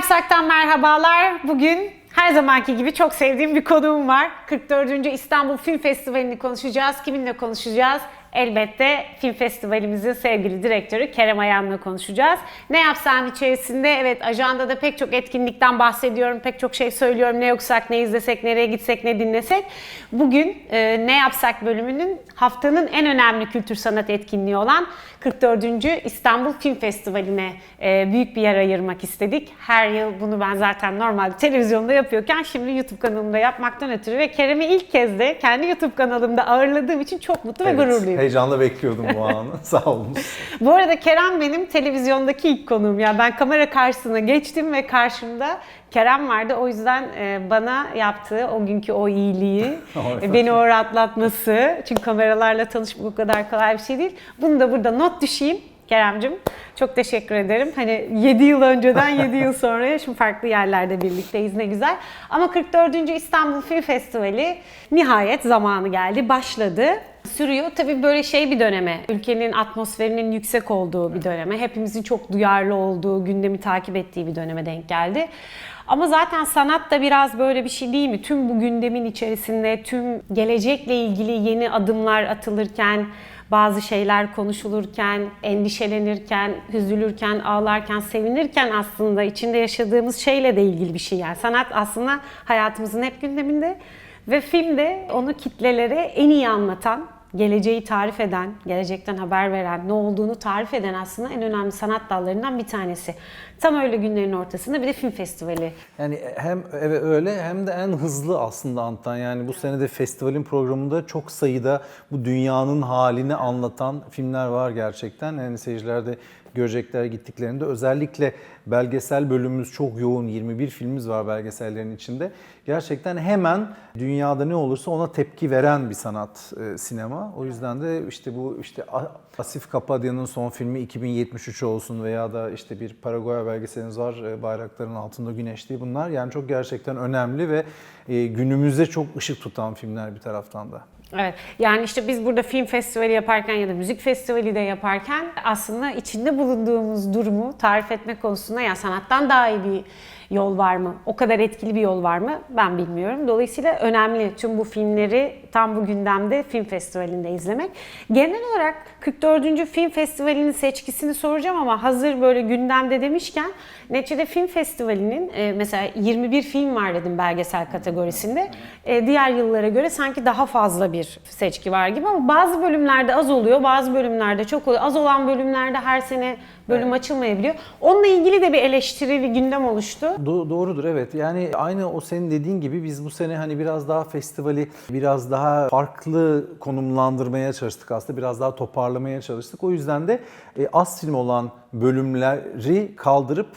Yapsak'tan merhabalar. Bugün her zamanki gibi çok sevdiğim bir konuğum var. 44. İstanbul Film Festivali'ni konuşacağız. Kiminle konuşacağız? Elbette film festivalimizin sevgili direktörü Kerem Ayan'la konuşacağız. Ne yapsam içerisinde evet ajandada pek çok etkinlikten bahsediyorum, pek çok şey söylüyorum. Ne yoksak, ne izlesek, nereye gitsek, ne dinlesek. Bugün Ne Yapsak bölümünün haftanın en önemli kültür sanat etkinliği olan 44. İstanbul Film Festivali'ne büyük bir yer ayırmak istedik. Her yıl bunu ben zaten normalde televizyonda yapıyorken şimdi YouTube kanalımda yapmaktan ötürü ve Kerem'i ilk kez de kendi YouTube kanalımda ağırladığım için çok mutlu ve gururluyum. Heyecanla bekliyordum bu anı. Sağ olun. Bu arada Kerem benim televizyondaki ilk konuğum. Yani ben kamera karşısına geçtim ve karşımda Kerem vardı. O yüzden bana yaptığı o günkü o iyiliği, beni oraya atlatması. Çünkü kameralarla tanışmak o kadar kolay bir şey değil. Bunu da burada not düşeyim. Keremcim çok teşekkür ederim. Hani 7 yıl önceden 7 yıl sonra şimdi farklı yerlerde birlikteyiz, ne güzel. Ama 44. İstanbul Film Festivali nihayet zamanı geldi, başladı. Sürüyor. Tabii böyle bir döneme, ülkenin atmosferinin yüksek olduğu bir döneme, hepimizin çok duyarlı olduğu, gündemi takip ettiği bir döneme denk geldi. Ama zaten sanat da biraz böyle bir şey değil mi? Tüm bu gündemin içerisinde, tüm gelecekle ilgili yeni adımlar atılırken, bazı şeyler konuşulurken, endişelenirken, üzülürken, ağlarken, sevinirken aslında içinde yaşadığımız şeyle de ilgili bir şey. Yani sanat aslında hayatımızın hep gündeminde ve film de onu kitlelere en iyi anlatan, geleceği tarif eden, gelecekten haber veren, ne olduğunu tarif eden aslında en önemli sanat dallarından bir tanesi. Tam öyle günlerin ortasında bir de film festivali. Yani hem evet öyle hem de en hızlı aslında anlatan. Yani bu sene de festivalin programında çok sayıda bu dünyanın halini anlatan filmler var gerçekten. Yani seyirciler de görecekler gittiklerinde. Özellikle belgesel bölümümüz çok yoğun. 21 filmimiz var belgesellerin içinde. Gerçekten hemen dünyada ne olursa ona tepki veren bir sanat sinema. O yüzden de bu Asif Kapadya'nın son filmi 2073 olsun veya da bir Paraguay belgeselimiz var, Bayrakların Altında Güneş diye, bunlar yani çok gerçekten önemli ve günümüzde çok ışık tutan filmler bir taraftan da. Evet, yani biz burada film festivali yaparken ya da müzik festivali de yaparken aslında içinde bulunduğumuz durumu tarif etme konusunda ya sanattan daha iyi bir yol var mı? O kadar etkili bir yol var mı? Ben bilmiyorum. Dolayısıyla önemli tüm bu filmleri tam bu gündemde film festivalinde izlemek. Genel olarak 44. Film Festivali'nin seçkisini soracağım ama hazır böyle gündemde demişken neticede film festivalinin mesela 21 film var dedim belgesel kategorisinde. Diğer yıllara göre sanki daha fazla bir seçki var gibi ama bazı bölümlerde az oluyor, bazı bölümlerde çok oluyor. Az olan bölümlerde her sene bölüm açılmayabiliyor. Onunla ilgili de bir eleştiri, bir gündem oluştu. Doğrudur, evet. Yani aynı o senin dediğin gibi biz bu sene biraz daha festivali biraz daha farklı konumlandırmaya çalıştık aslında. Biraz daha toparlamaya çalıştık. O yüzden de az film olan bölümleri kaldırıp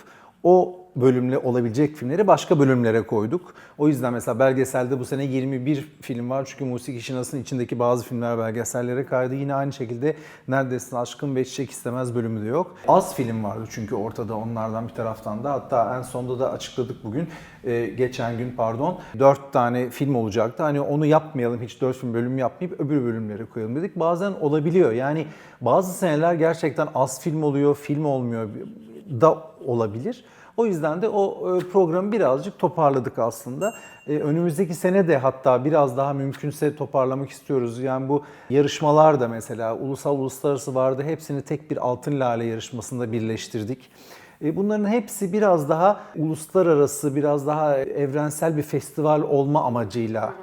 o bölümle olabilecek filmleri başka bölümlere koyduk. O yüzden mesela belgeselde bu sene 21 film var. Çünkü Musiki Şinas'ın içindeki bazı filmler belgesellere kaydı. Yine aynı şekilde Neredesin Aşkım ve Çiçek İstemez bölümü de yok. Az film vardı çünkü ortada onlardan bir taraftan da. Hatta en sonunda da açıkladık bugün. Geçen gün 4 tane film olacaktı. Hani onu yapmayalım, hiç 4 film bölüm yapmayıp öbür bölümlere koyalım dedik. Bazen olabiliyor. Yani bazı seneler gerçekten az film oluyor, film olmuyor da olabilir. O yüzden de o programı birazcık toparladık aslında. Önümüzdeki sene de hatta biraz daha mümkünse toparlamak istiyoruz. Yani bu yarışmalar da mesela ulusal uluslararası vardı. Hepsini tek bir Altın Lale yarışmasında birleştirdik. Bunların hepsi biraz daha uluslararası, biraz daha evrensel bir festival olma amacıyla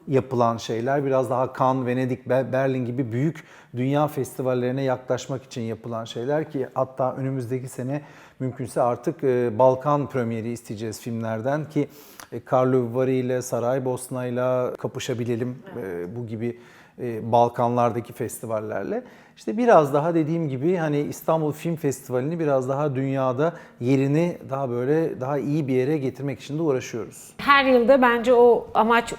yapılan şeyler. Biraz daha Cannes, Venedik, Berlin gibi büyük dünya festivallerine yaklaşmak için yapılan şeyler ki hatta önümüzdeki sene mümkünse artık Balkan premieri isteyeceğiz filmlerden ki Karlovy ile Saraybosna ile kapışabilelim bu gibi Balkanlardaki festivallerle. Biraz daha dediğim gibi İstanbul Film Festivali'ni biraz daha dünyada yerini daha iyi bir yere getirmek için de uğraşıyoruz. Her yılda bence o amaç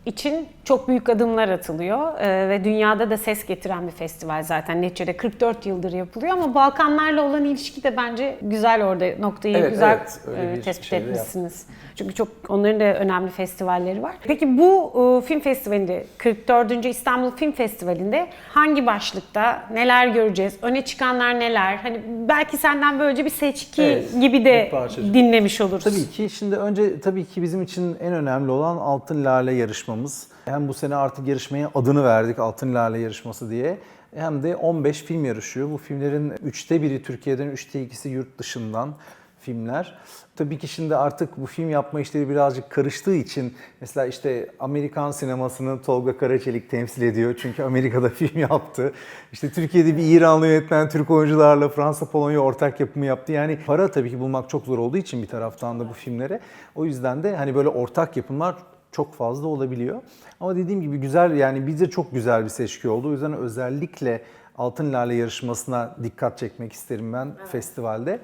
için çok büyük adımlar atılıyor ve dünyada da ses getiren bir festival zaten. Neticede 44 yıldır yapılıyor ama Balkanlarla olan ilişki de bence güzel, orada noktayı Evet, güzel evet. Öyle bir tespit şey de etmişsiniz. Çünkü çok onların da önemli festivalleri var. Peki bu film festivalinde, 44. İstanbul Film Festivali'nde hangi başlıkta neler göreceğiz? Öne çıkanlar neler? Hani belki senden böylece bir seçki Evet, gibi de bir parçacık. dinlemiş oluruz. Tabii ki. Şimdi önce tabii ki bizim için en önemli olan Altın Lale yarışmamız. Hem bu sene artık yarışmaya adını verdik, Altın Lale yarışması diye. Hem de 15 film yarışıyor. Bu filmlerin 1/3'ü Türkiye'den, 2/3'ü yurt dışından filmler. Tabii ki şimdi artık bu film yapma işleri birazcık karıştığı için mesela işte Amerikan sinemasını Tolga Karaçelik temsil ediyor. Çünkü Amerika'da film yaptı. İşte Türkiye'de bir İranlı yönetmen Türk oyuncularla Fransa-Polonya ortak yapımı yaptı. Yani para tabii ki bulmak çok zor olduğu için bir taraftan da bu filmlere. O yüzden de hani böyle ortak yapımlar çok fazla olabiliyor. Ama dediğim gibi güzel, yani bize çok güzel bir seçki oldu. O yüzden özellikle Altın Lale yarışmasına dikkat çekmek isterim ben festivalde.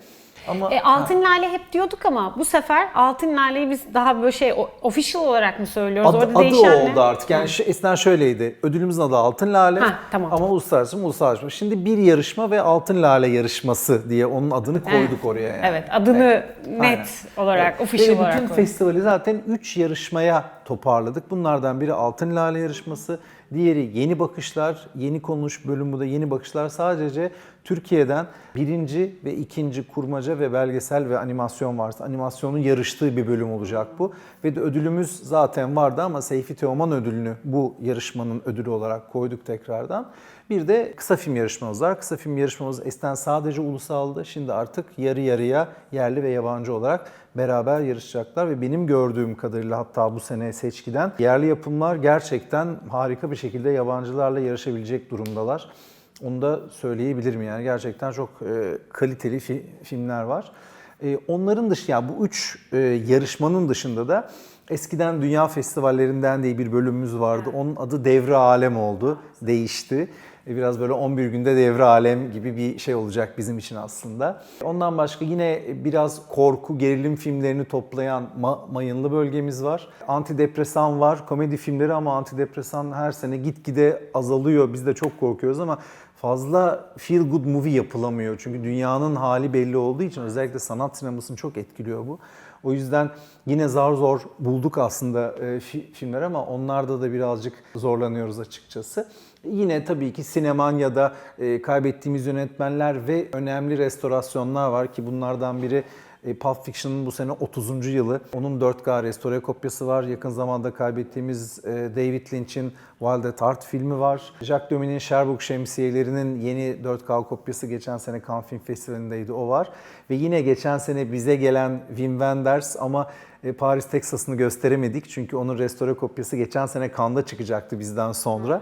Ama Altın Lale hep diyorduk ama bu sefer Altın Lale'yi biz daha böyle official olarak mı söylüyoruz? Orada adı değişen oldu ne? artık. Yani eskiden şöyleydi. Ödülümüzün adı Altın Lale Tamam. ama uluslararası. Şimdi bir yarışma ve Altın Lale yarışması diye onun adını koyduk oraya. Yani. Evet, adını net Aynen. olarak, Ve official olarak bütün koyduk. festivali zaten 3 yarışmaya toparladık. Bunlardan biri Altın Lale yarışması, diğeri Yeni Bakışlar, Yeni Konuş bölümü de Yeni Bakışlar. Sadece Türkiye'den birinci ve ikinci kurmaca ve belgesel ve animasyon varsa animasyonun yarıştığı bir bölüm olacak bu. Ve de ödülümüz zaten vardı ama Seyfi Teoman ödülünü bu yarışmanın ödülü olarak koyduk tekrardan. Bir de kısa film yarışmamız var. Kısa film yarışmamız eskiden sadece ulusaldı. Şimdi artık yarı yarıya yerli ve yabancı olarak beraber yarışacaklar ve benim gördüğüm kadarıyla hatta bu sene seçkiden yerli yapımlar gerçekten harika bir şekilde yabancılarla yarışabilecek durumdalar. Onu da söyleyebilirim, yani gerçekten çok kaliteli filmler var. Onların dışında, yani bu 3 yarışmanın dışında da eskiden dünya festivallerinden diye bir bölümümüz vardı. Onun adı Devre Alem oldu, değişti. Biraz böyle 11 günde devre alem gibi bir şey olacak bizim için aslında. Ondan başka yine biraz korku, gerilim filmlerini toplayan Mayınlı bölgemiz var. Antidepresan var, komedi filmleri ama antidepresan her sene gitgide azalıyor. Biz de çok korkuyoruz ama fazla feel good movie yapılamıyor. Çünkü dünyanın hali belli olduğu için özellikle sanat sinemasını çok etkiliyor bu. O yüzden yine zar zor bulduk aslında filmler ama onlarda da birazcık zorlanıyoruz açıkçası. Yine tabii ki Sinemanya'da kaybettiğimiz yönetmenler ve önemli restorasyonlar var ki bunlardan biri Pulp Fiction'ın bu sene 30. yılı. Onun 4K restore kopyası var. Yakın zamanda kaybettiğimiz David Lynch'in Wild at Heart filmi var. Jacques Demy'nin Sherbrooke Şemsiyelerinin yeni 4K kopyası geçen sene Cannes Film Festivali'ndeydi, o var. Ve yine geçen sene bize gelen Wim Wenders ama Paris, Texas'ını gösteremedik. Çünkü onun restore kopyası geçen sene Cannes'da çıkacaktı bizden sonra.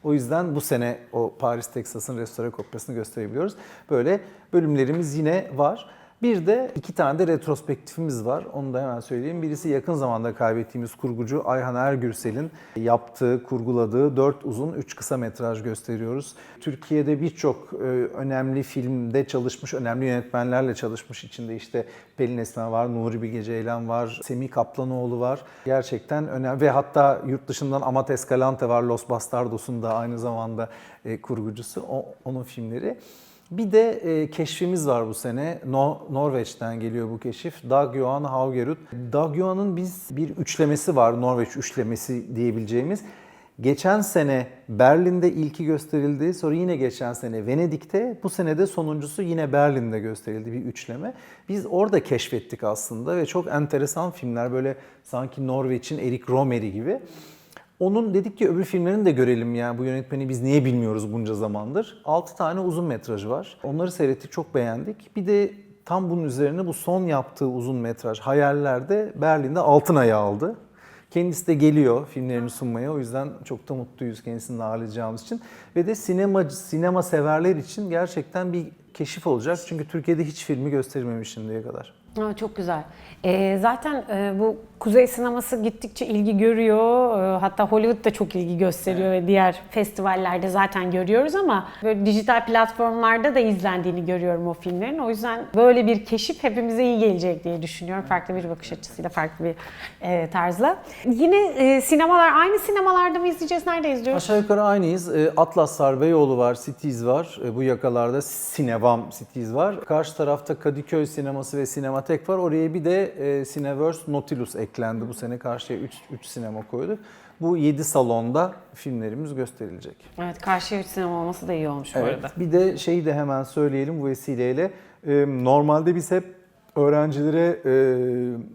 O yüzden bu sene o Paris, Texas'ın restore kopyasını gösterebiliyoruz. Böyle bölümlerimiz yine var. Bir de 2 tane de retrospektifimiz var. Onu da hemen söyleyeyim. Birisi yakın zamanda kaybettiğimiz kurgucu Ayhan Ergürsel'in yaptığı, kurguladığı 4 uzun 3 kısa metraj gösteriyoruz. Türkiye'de birçok önemli filmde çalışmış, önemli yönetmenlerle çalışmış. İçinde işte Pelin Esmer var, Nuri Bilge Ceylan var, Semih Kaplanoğlu var. Gerçekten önemli ve hatta yurt dışından Amat Escalante var, Los Bastardos'un da aynı zamanda kurgucusu. Onun filmleri. Bir de keşfimiz var bu sene. Norveç'ten geliyor bu keşif. Dag Johan Haugerud. Dag Johan'ın biz bir üçlemesi var. Norveç üçlemesi diyebileceğimiz. Geçen sene Berlin'de ilki gösterildi. Sonra yine geçen sene Venedik'te. Bu sene de sonuncusu yine Berlin'de gösterildi, bir üçleme. Biz orada keşfettik aslında ve çok enteresan filmler. Böyle sanki Norveç'in Erik Romer'i gibi. Onun dedik ki öbür filmlerini de görelim, yani bu yönetmeni biz niye bilmiyoruz bunca zamandır. 6 tane uzun metrajı var. Onları seyrettik, çok beğendik. Bir de tam bunun üzerine bu son yaptığı uzun metraj Hayaller'de Berlin'de Altın Ayı aldı. Kendisi de geliyor filmlerini sunmaya. O yüzden çok da mutluyuz kendisini ağırlayacağımız için. Ve de sinema severler için gerçekten bir keşif olacak. Çünkü Türkiye'de hiç filmi gösterilmemiş şimdiye kadar. Aa, çok güzel. Zaten bu kuzey sineması gittikçe ilgi görüyor. Hatta Hollywood da çok ilgi gösteriyor ve diğer festivallerde zaten görüyoruz ama böyle dijital platformlarda da izlendiğini görüyorum o filmlerin. O yüzden böyle bir keşif hepimize iyi gelecek diye düşünüyorum. Farklı bir bakış açısıyla, farklı bir tarzla. Yine sinemalar, aynı sinemalarda mı izleyeceğiz? Nerede izliyoruz? Aşağı yukarı aynıyız. Atlaslar, Beyoğlu var, Cities var. Bu yakalarda Sinevam Cities var. Karşı tarafta Kadıköy Sineması ve Sinematek var. Oraya bir de Cineverse Nautilus eklendi. Bu sene karşıya 3 sinema koyduk. Bu 7 salonda filmlerimiz gösterilecek. Evet, karşıya 3 sinema olması da iyi olmuş bu Evet. arada. Bir de şeyi de hemen söyleyelim bu vesileyle. Normalde biz hep öğrencilere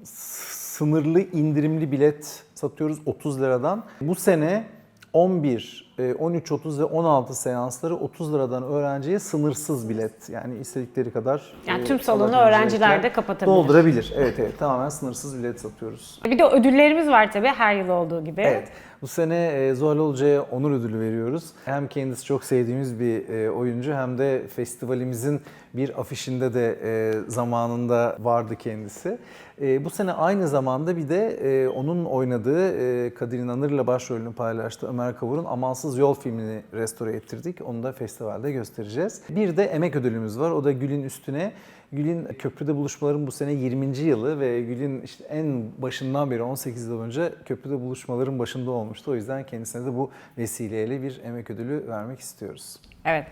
sınırlı indirimli bilet satıyoruz 30 liradan. Bu sene 11, 13, 30 ve 16 seansları 30 liradan öğrenciye sınırsız bilet. Yani istedikleri kadar Yani tüm salonu alabilecekler, öğrenciler de kapatabilir. doldurabilir. Evet, evet, tamamen sınırsız bilet satıyoruz. Bir de ödüllerimiz var tabii her yıl olduğu gibi. Evet. Bu sene Zuhal Olcay'a onur ödülü veriyoruz. Hem kendisi çok sevdiğimiz bir oyuncu hem de festivalimizin bir afişinde de zamanında vardı kendisi. Bu sene aynı zamanda bir de onun oynadığı Kadir İnanır'la başrolünü paylaştığı Ömer Kavur'un Amansız Yol filmini restore ettirdik. Onu da festivalde göstereceğiz. Bir de emek ödülümüz var. O da Gül'ün üstüne. Gül'ün Köprüde Buluşmaların bu sene 20. yılı ve Gül'ün işte en başından beri 18 yıl önce Köprüde Buluşmaların başında olmuştu. O yüzden kendisine de bu vesileyle bir emek ödülü vermek istiyoruz. Evet.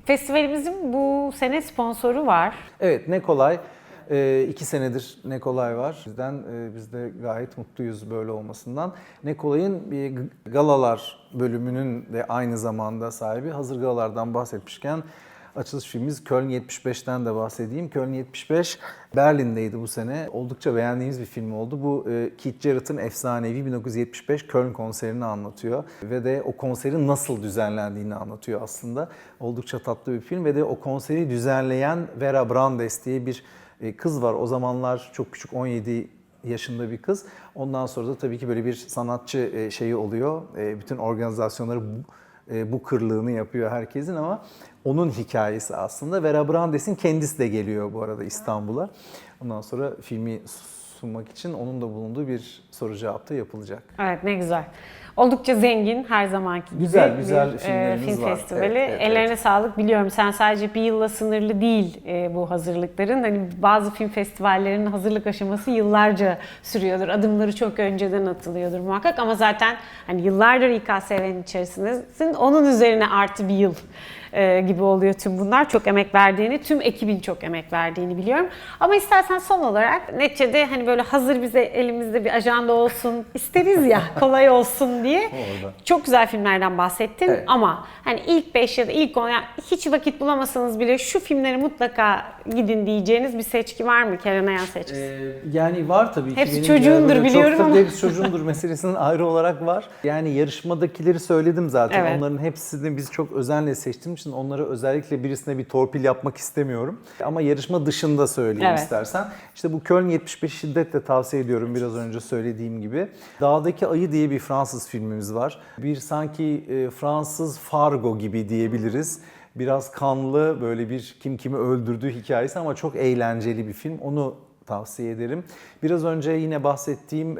Festivalimizin bu sene sponsoru var. Evet, Ne Kolay. 2 senedir Ne Kolay var. Biz de gayet mutluyuz böyle olmasından. Ne Kolay'ın bir galalar bölümünün de aynı zamanda sahibi. Hazır galalardan bahsetmişken açılış filmimiz Köln 75'ten de bahsedeyim. Köln 75 Berlin'deydi bu sene. Oldukça beğendiğimiz bir film oldu. Bu Keith Jarrett'ın efsanevi 1975 Köln konserini anlatıyor. Ve de o konserin nasıl düzenlendiğini anlatıyor aslında. Oldukça tatlı bir film ve de o konseri düzenleyen Vera Brandes diye bir kız var. O zamanlar çok küçük, 17 yaşında bir kız. Ondan sonra da tabii ki böyle bir sanatçı şeyi oluyor. Bütün organizasyonları bu kırlığını yapıyor herkesin ama onun hikayesi aslında. Vera Brandes'in kendisi de geliyor bu arada İstanbul'a. Ondan sonra filmi sunmak için onun da bulunduğu bir soru cevap da yapılacak. Evet, ne güzel. Oldukça zengin her zamanki gibi Güzel bir filmlerimiz film var. festivali. Evet, Ellerine sağlık. Biliyorum sen sadece bir yılla sınırlı değil bu hazırlıkların. Hani bazı film festivallerinin hazırlık aşaması yıllarca sürüyordur. Adımları çok önceden atılıyordur muhakkak ama zaten hani yıllardır İKSV'nin içerisindesin. Onun üzerine artı bir yıl gibi oluyor tüm bunlar. Çok emek verdiğini, tüm ekibin çok emek verdiğini biliyorum. Ama istersen son olarak neticede hani böyle hazır bize elimizde bir ajanda olsun isteriz ya, kolay olsun diye. Orada. Çok güzel filmlerden bahsettin Evet. ama hani ilk 5 ya da ilk 10 yani hiç vakit bulamasanız bile şu filmleri mutlaka gidin diyeceğiniz bir seçki var mı? Kenan Ayan seçkisi. Yani var tabii ki. Hepsi Benim çocuğundur böyle biliyorum çok ama. Hepsi çocuğundur meselesinin ayrı olarak var. Yani yarışmadakileri söyledim zaten. Evet. Onların hepsini biz çok özenle seçtiğim için onlara özellikle birisine bir torpil yapmak istemiyorum. Ama yarışma dışında söyleyeyim Evet. istersen. İşte bu Köln 75 şiddetle tavsiye ediyorum biraz önce söylediğim gibi. Dağdaki Ayı diye bir Fransız filmimiz var. Bir sanki Fransız Fargo gibi diyebiliriz. Biraz kanlı, böyle bir kim kimi öldürdüğü hikayesi ama çok eğlenceli bir film. Onu tavsiye ederim. Biraz önce yine bahsettiğim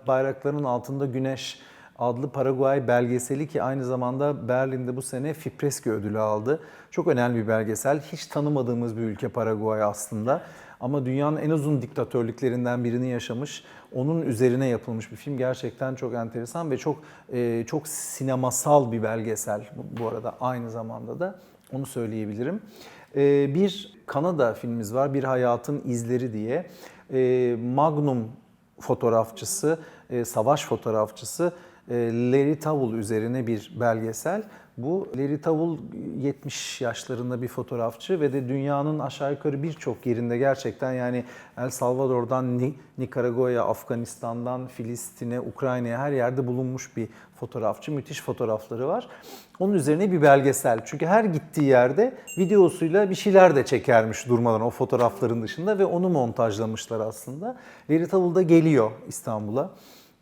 Bayrakların Altında Güneş adlı Paraguay belgeseli ki aynı zamanda Berlin'de bu sene Fipreski ödülü aldı. Çok önemli bir belgesel. Hiç tanımadığımız bir ülke Paraguay aslında. Ama dünyanın en uzun diktatörlüklerinden birini yaşamış. Onun üzerine yapılmış bir film. Gerçekten çok enteresan ve çok sinemasal bir belgesel bu arada aynı zamanda da. Onu söyleyebilirim. Bir Kanada filmimiz var. Bir Hayatın İzleri diye. Magnum fotoğrafçısı, savaş fotoğrafçısı Larry Towell üzerine bir belgesel. Bu Larry Towell 70 yaşlarında bir fotoğrafçı ve de dünyanın aşağı yukarı birçok yerinde gerçekten yani El Salvador'dan Nikaragua'ya, Afganistan'dan Filistin'e, Ukrayna'ya her yerde bulunmuş bir fotoğrafçı. Müthiş fotoğrafları var. Onun üzerine bir belgesel. Çünkü her gittiği yerde videosuyla bir şeyler de çekermiş durmadan o fotoğrafların dışında ve onu montajlamışlar aslında. Larry Towell da geliyor İstanbul'a.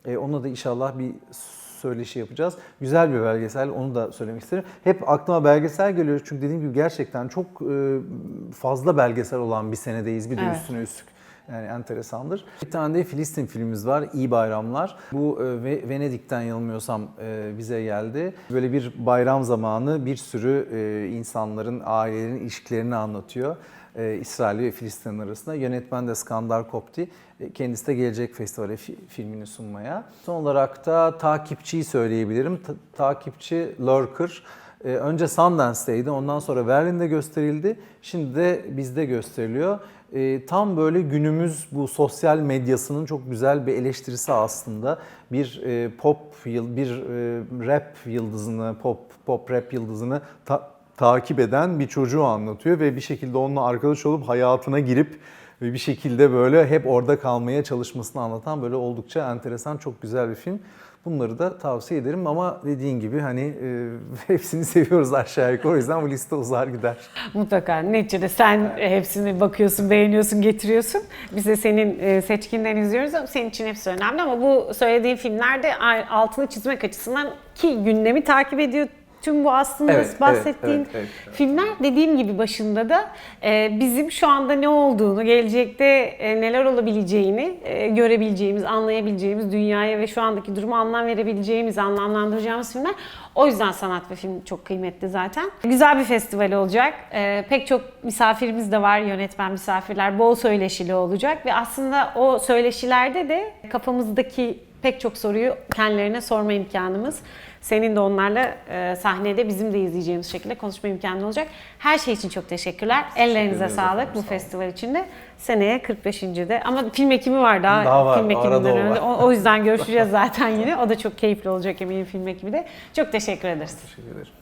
Ona da inşallah bir söyleşi yapacağız. Güzel bir belgesel, onu da söylemek isterim. Hep aklıma belgesel geliyor çünkü dediğim gibi gerçekten çok fazla belgesel olan bir senedeyiz. Bir de üstüne üstlük. Yani enteresandır. Bir tane de Filistin filmimiz var, İyi Bayramlar. Bu Venedik'ten yanılmıyorsam bize geldi. Böyle bir bayram zamanı bir sürü insanların, ailelerin ilişkilerini anlatıyor. İsrail ve Filistin arasında. Yönetmen de Skandar Kopti. Kendisi de gelecek festivale filmini sunmaya. Son olarak da Takipçi'yi söyleyebilirim. Takipçi Lurker. Önce Sundance'deydi, ondan sonra Berlin'de gösterildi. Şimdi de bizde gösteriliyor. Tam böyle günümüz bu sosyal medyasının çok güzel bir eleştirisi aslında. Bir rap yıldızını, pop rap yıldızını takip eden bir çocuğu anlatıyor ve bir şekilde onunla arkadaş olup hayatına girip ve bir şekilde böyle hep orada kalmaya çalışmasını anlatan böyle oldukça enteresan, çok güzel bir film. Bunları da tavsiye ederim ama dediğin gibi hani hepsini seviyoruz aşağı yukarı, o yüzden bu liste uzar gider. Mutlaka. Neticede sen hepsini bakıyorsun, beğeniyorsun, getiriyorsun. Biz de senin seçkinden izliyoruz. Senin için hepsi önemli ama bu söylediğin filmlerde altını çizmek açısından ki gündemi takip ediyor. Tüm bu aslında bahsettiğin filmler, dediğim gibi başında da bizim şu anda ne olduğunu, gelecekte neler olabileceğini görebileceğimiz, anlayabileceğimiz, dünyaya ve şu andaki duruma anlam verebileceğimiz, anlamlandıracağımız filmler. O yüzden sanat ve film çok kıymetli zaten. Güzel bir festival olacak. Pek çok misafirimiz de var, yönetmen misafirler. Bol söyleşili olacak ve aslında o söyleşilerde de kafamızdaki pek çok soruyu kendilerine sorma imkanımız. Senin de onlarla sahnede bizim de izleyeceğimiz şekilde konuşma imkanı olacak. Her şey için çok teşekkürler. Ellerinize sağlık bu festival için de. Seneye 45.'de ama film ekimi var daha var, film ekiminden önce. var. O yüzden görüşeceğiz zaten yine. O da çok keyifli olacak eminim, film ekibi de. Çok teşekkür ederiz. Teşekkür ederim.